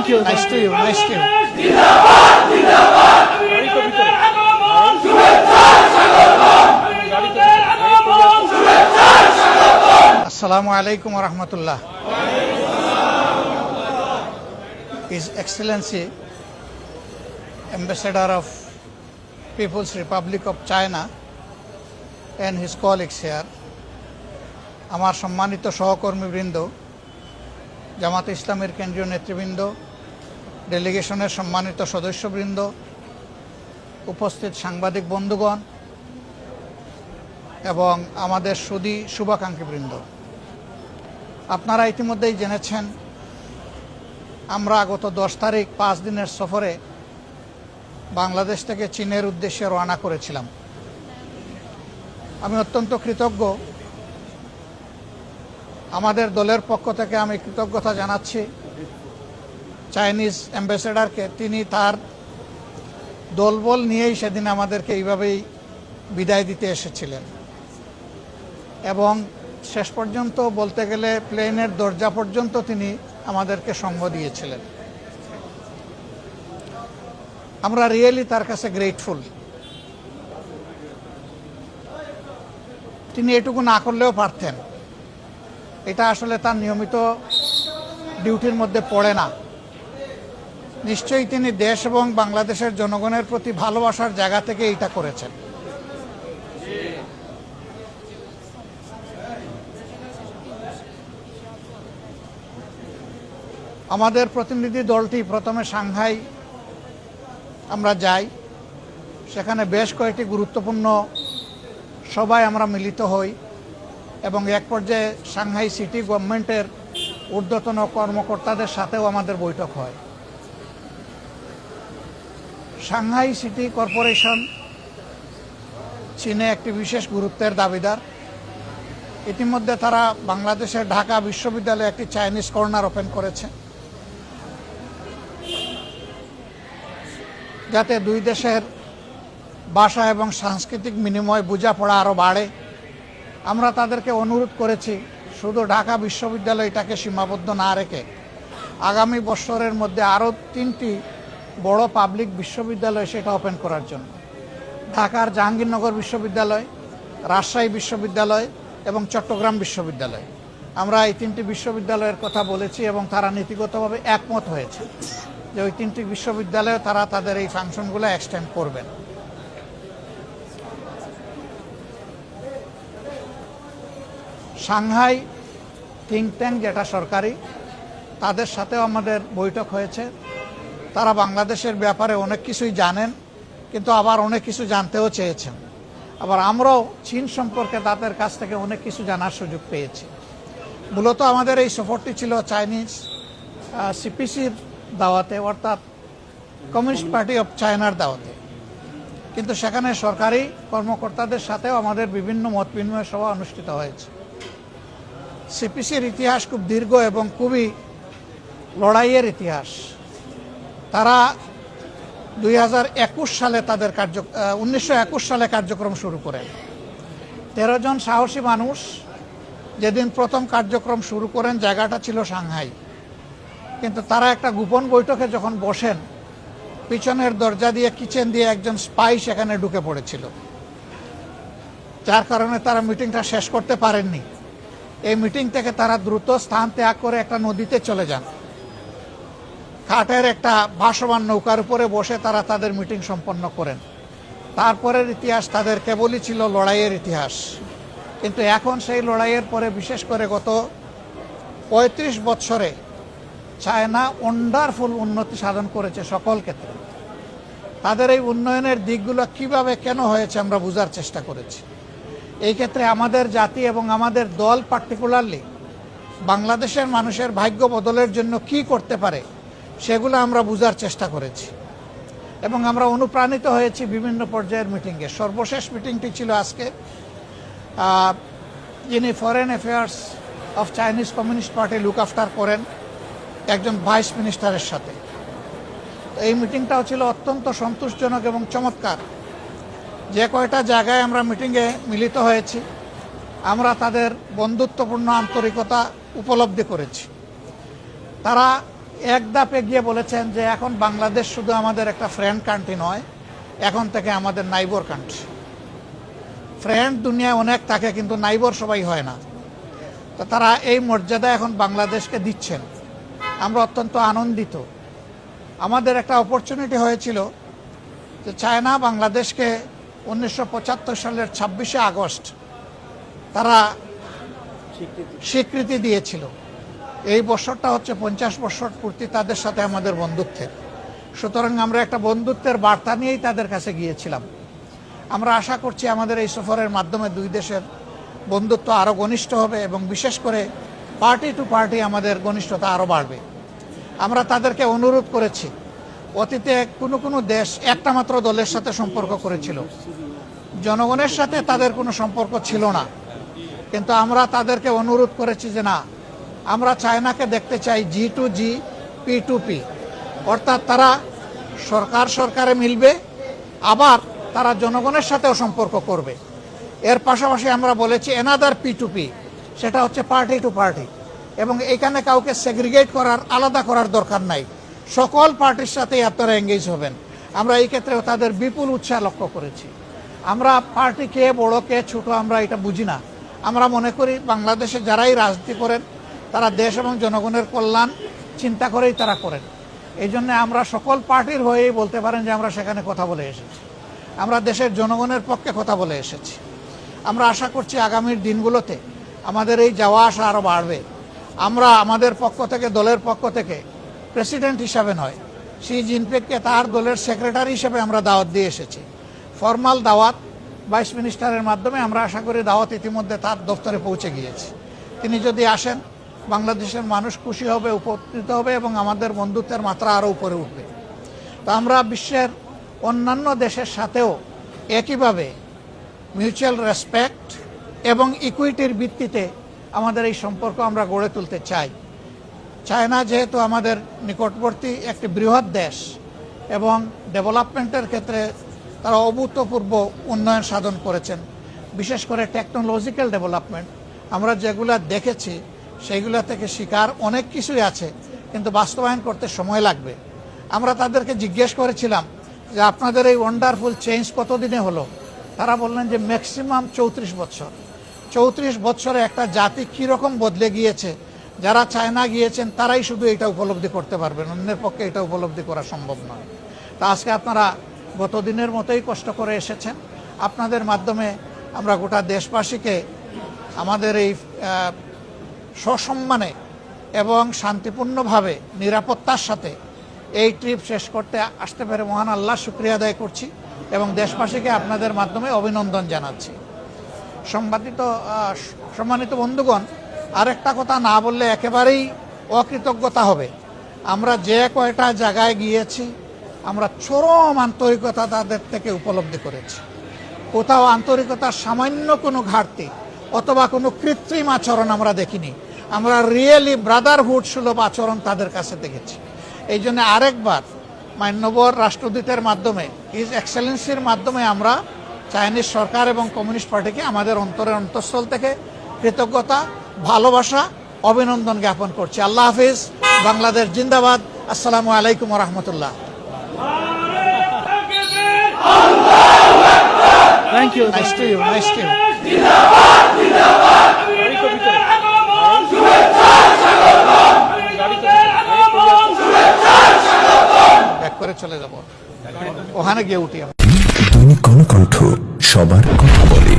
you. Nice to you. Nice to you. Assalamu alaikum wa rahmatullah. His Excellency, Ambassador of People's Republic of China and his colleagues here, আমার সম্মানিত সহকর্মীবৃন্দ, জামাতে ইসলামের কেন্দ্রীয় নেতৃবৃন্দ, ডেলিগেশনের সম্মানিত সদস্যবৃন্দ, উপস্থিত সাংবাদিক বন্ধুগণ এবং আমাদের সুধী শুভাকাঙ্ক্ষীবৃন্দ, আপনারা ইতিমধ্যেই জেনেছেন আমরা গত 10 তারিখ 5 দিনের সফরে বাংলাদেশ থেকে চীনের উদ্দেশ্যে রওনা করেছিলাম। আমি অত্যন্ত কৃতজ্ঞ, আমাদের দলের পক্ষ থেকে আমি কৃতজ্ঞতা জানাচ্ছি চাইনিজ অ্যাম্বাসেডরকে। তিনি তার দলবল নিয়েই সেদিন আমাদেরকে এইভাবেই বিদায় দিতে এসেছিলেন এবং শেষ পর্যন্ত বলতে গেলে প্লেনের দরজা পর্যন্ত তিনি আমাদেরকে সঙ্গ দিয়েছিলেন। আমরা রিয়েলি তার কাছে গ্রেটফুল। তিনি এটুকু না করলেও পারতেন, এটা আসলে তার নিয়মিত ডিউটির মধ্যে পড়ে না। নিশ্চয়ই তিনি দেশ এবং বাংলাদেশের জনগণের প্রতি ভালোবাসার জায়গা থেকে এটা করেছেন। আমাদের প্রতিনিধি দলটি প্রথমে সাংহাই আমরা যাই, সেখানে বেশ কয়েকটি গুরুত্বপূর্ণ সভায় আমরা মিলিত হই এবং এক পর্যায়ে সাংহাই সিটি গভর্নমেন্টের ঊর্ধ্বতন কর্মকর্তাদের সাথেও আমাদের বৈঠক হয়। সাংহাই সিটি কর্পোরেশন চীনে একটি বিশেষ গুরুত্বের দাবিদার। ইতিমধ্যে তারা বাংলাদেশের ঢাকা বিশ্ববিদ্যালয়ে একটি চাইনিজ কর্নার ওপেন করেছে, যাতে দুই দেশের ভাষা এবং সাংস্কৃতিক বিনিময় বোঝাপড়া আরও বাড়ে। আমরা তাদেরকে অনুরোধ করেছি শুধু ঢাকা বিশ্ববিদ্যালয়টাকে সীমাবদ্ধ না রেখে আগামী বছরের মধ্যে আরও 3টি বড় পাবলিক বিশ্ববিদ্যালয় সেটা ওপেন করার জন্য। ঢাকার জাহাঙ্গীরনগর বিশ্ববিদ্যালয়, রাজশাহী বিশ্ববিদ্যালয় এবং চট্টগ্রাম বিশ্ববিদ্যালয়। আমরা এই 3টি বিশ্ববিদ্যালয়ের কথা বলেছি এবং তারা নীতিগতভাবে একমত হয়েছে যে ওই 3টি বিশ্ববিদ্যালয়ে তারা তাদের এই ফাংশনগুলো এক্সটেন্ড করবেন। সাংহাই থিঙ্ক ট্যাঙ্ক যেটা সরকারি, তাদের সাথেও আমাদের বৈঠক হয়েছে। তারা বাংলাদেশের ব্যাপারে অনেক কিছুই জানেন, কিন্তু আবার অনেক কিছু জানতেও চেয়েছেন। আবার আমরাও চীন সম্পর্কে তাদের কাছ থেকে অনেক কিছু জানার সুযোগ পেয়েছি। মূলত আমাদের এই সফরটি ছিল চাইনিজ সিপিসির দাওয়াতে, অর্থাৎ কমিউনিস্ট পার্টি অফ চায়নার দাওয়াতে, কিন্তু সেখানে সরকারি কর্মকর্তাদের সাথেও আমাদের বিভিন্ন মত বিনিময় সভা অনুষ্ঠিত হয়েছে। সিপিসির ইতিহাস খুব দীর্ঘ এবং খুবই লড়াইয়ের ইতিহাস। তারা 2021 সালে তাদের 1921 সালে কার্যক্রম শুরু করেন। 13 জন সাহসী মানুষ যেদিন প্রথম কার্যক্রম শুরু করেন, জায়গাটা ছিল সাংহাই, কিন্তু তারা একটা গোপন বৈঠকে যখন বসেন, পিছনের দরজা দিয়ে কিচেন দিয়ে একজন স্পাই সেখানে ঢুকে পড়েছিল, যার কারণে তারা মিটিংটা শেষ করতে পারেননি। এই মিটিং থেকে তারা দ্রুত স্থান ত্যাগ করে একটা নদীতে চলে যান। ঘাটের একটা ভাসমান নৌকার উপরে বসে তারা তাদের মিটিং সম্পন্ন করেন। তারপরের ইতিহাস তাদের কেবলই ছিল লড়াইয়ের ইতিহাস, কিন্তু এখন সেই লড়াইয়ের পরে বিশেষ করে গত 35 বছরে চায়না ওয়ান্ডারফুল উন্নতি সাধন করেছে সকল ক্ষেত্রে। তাদের এই উন্নয়নের দিকগুলো কিভাবে কেন হয়েছে আমরা বোঝার চেষ্টা করেছি। এই ক্ষেত্রে আমাদের জাতি এবং আমাদের দল পার্টিকুলারলি বাংলাদেশের মানুষের ভাগ্য বদলের জন্য কি করতে পারে সেগুলো আমরা বোঝার চেষ্টা করেছি এবং আমরা অনুপ্রাণিত হয়েছি বিভিন্ন পর্যায়ের মিটিংয়ে। সর্বশেষ মিটিংটি ছিল আজকে, যিনি foreign affairs of Chinese communist party look after করেন একজন ভাইস মিনিস্টারের সাথে। এই মিটিংটাও ছিল অত্যন্ত সন্তোষজনক এবং চমৎকার। যে কয়টা জায়গায় আমরা মিটিংয়ে মিলিত হয়েছি, আমরা তাদের বন্ধুত্বপূর্ণ আন্তরিকতা উপলব্ধি করেছি। তারা এক ধাপ এগিয়ে বলেছেন যে এখন বাংলাদেশ শুধু আমাদের একটা ফ্রেন্ড কান্ট্রি নয়, এখন থেকে আমাদের নাইবর কান্ট্রি। ফ্রেন্ড দুনিয়ায় অনেক থাকে, কিন্তু নাইবর সবাই হয় না। তো তারা এই মর্যাদা এখন বাংলাদেশকে দিচ্ছেন, আমরা অত্যন্ত আনন্দিত। আমাদের একটা অপরচুনিটি হয়েছিল যে চায়না বাংলাদেশকে 1975 সালের 26শে আগস্ট তারা স্বীকৃতি দিয়েছিল। এই বছরটা হচ্ছে 50 বছর পূর্তি তাদের সাথে আমাদের বন্ধুত্বের। সুতরাং আমরা একটা বন্ধুত্বের বার্তা নিয়েই তাদের কাছে গিয়েছিলাম। আমরা আশা করছি আমাদের এই সফরের মাধ্যমে দুই দেশের বন্ধুত্ব আরও ঘনিষ্ঠ হবে এবং বিশেষ করে পার্টি টু পার্টি আমাদের ঘনিষ্ঠতা আরও বাড়বে। আমরা তাদেরকে অনুরোধ করেছি, অতীতে কোনো দেশ একটা মাত্র দলের সাথে সম্পর্ক করেছিল, জনগণের সাথে তাদের কোনো সম্পর্ক ছিল না, কিন্তু আমরা তাদেরকে অনুরোধ করেছি যে না, আমরা চায়নাকে দেখতে চাই G2G P2P, অর্থাৎ তারা সরকারে মিলবে, আবার তারা জনগণের সাথেও সম্পর্ক করবে। এর পাশাপাশি আমরা বলেছি অ্যানাদার P2P, সেটা হচ্ছে পার্টি টু পার্টি, এবং এখানে কাউকে সেগ্রিগেট করার, আলাদা করার দরকার নাই, সকল পার্টির সাথেই আপনারা এঙ্গেজ হবেন। আমরা এই ক্ষেত্রেও তাদের বিপুল উৎসাহ লক্ষ্য করেছি। আমরা পার্টি কে বড় কে ছোট আমরা এটা বুঝি না। আমরা মনে করি বাংলাদেশে যারাই রাজনীতি করেন তারা দেশ এবং জনগণের কল্যাণ চিন্তা করেই তারা করেন। এই জন্য আমরা সকল পার্টির হয়েই বলতে পারেন যে আমরা সেখানে কথা বলে এসেছি, আমরা দেশের জনগণের পক্ষে কথা বলে এসেছি। আমরা আশা করছি আগামীর দিনগুলোতে আমাদের এই যাওয়া আসা আরও বাড়বে। আমরা আমাদের পক্ষ থেকে, দলের পক্ষ থেকে প্রেসিডেন্ট হিসাবে নয়, শি জিনপিংকে তার দলের সেক্রেটারি হিসেবে আমরা দাওয়াত দিয়ে এসেছি। ফর্মাল দাওয়াত ভাইস মিনিস্টারের মাধ্যমে আমরা আশা করি দাওয়াত ইতিমধ্যে তার দপ্তরে পৌঁছে গিয়েছে। তিনি যদি আসেন, বাংলাদেশের মানুষ খুশি হবে, উপকৃত হবে এবং আমাদের বন্ধুত্বের মাত্রা আরও উপরে উঠবে। তো আমরা বিশ্বের অন্যান্য দেশের সাথেও একইভাবে মিউচুয়াল রেসপেক্ট এবং ইকুইটির ভিত্তিতে আমাদের এই সম্পর্ক আমরা গড়ে তুলতে চাই। চায়না যেহেতু আমাদের নিকটবর্তী একটি বৃহৎ দেশ এবং ডেভেলপমেন্টের ক্ষেত্রে তারা অভূতপূর্ব উন্নয়ন সাধন করেছেন, বিশেষ করে টেকনোলজিক্যাল ডেভেলপমেন্ট আমরা যেগুলো দেখেছি সেইগুলো থেকে শিকার অনেক কিছুই আছে, কিন্তু বাস্তবায়ন করতে সময় লাগবে। আমরা তাদেরকে জিজ্ঞেস করেছিলাম যে আপনাদের এই ওয়ান্ডারফুল চেঞ্জ কতদিনে হলো? তারা বললেন যে ম্যাক্সিমাম 34 বছর। 34 বছরে একটা জাতি কীরকম বদলে গিয়েছে, যারা চায়না গিয়েছেন তারাই শুধু এটা উপলব্ধি করতে পারবেন, অন্যের পক্ষে এটা উপলব্ধি করা সম্ভব নয়। তা আজকে আপনারা গত দিনের মতোই কষ্ট করে এসেছেন। আপনাদের মাধ্যমে আমরা গোটা দেশবাসীকে আমাদের এই সসম্মানে এবং শান্তিপূর্ণভাবে নিরাপত্তার সাথে এই ট্রিপ শেষ করতে আসতে পেরে মহান আল্লাহ শুকরিয়া আদায় করছি এবং দেশবাসীকে আপনাদের মাধ্যমে অভিনন্দন জানাচ্ছি। সম্মানিত বন্ধুগণ, আরেকটা কথা না বললে একেবারেই অকৃতজ্ঞতা হবে। আমরা যে কয়টা জায়গায় গিয়েছি আমরা চরম আন্তরিকতা তাদের থেকে উপলব্ধি করেছি। কোথাও আন্তরিকতার সামান্য কোনো ঘাটতি অথবা কোনো কৃত্রিম আচরণ আমরা দেখিনি। আমরা রিয়েলি ব্রাদারহুড সুলভ আচরণ তাদের কাছে দেখেছি। এই জন্য আরেকবার মান্যবর রাষ্ট্রদূতের মাধ্যমে, হিজ এক্সেলেন্সির মাধ্যমে আমরা চাইনিজ সরকার এবং কমিউনিস্ট পার্টিকে আমাদের অন্তরের অন্তঃস্থল থেকে কৃতজ্ঞতা, ভালোবাসা, অভিনন্দন জ্ঞাপন করছি। আল্লাহ হাফিজ, বাংলাদেশ জিন্দাবাদ। আসসালামু আলাইকুম রহমতুল্লাহ। Thank you. Nice to you. Nice to you. Back করে চলে যাব, ওখানে গিয়ে উঠি। দৈনিক গণকণ্ঠ, সবার কথা বলে।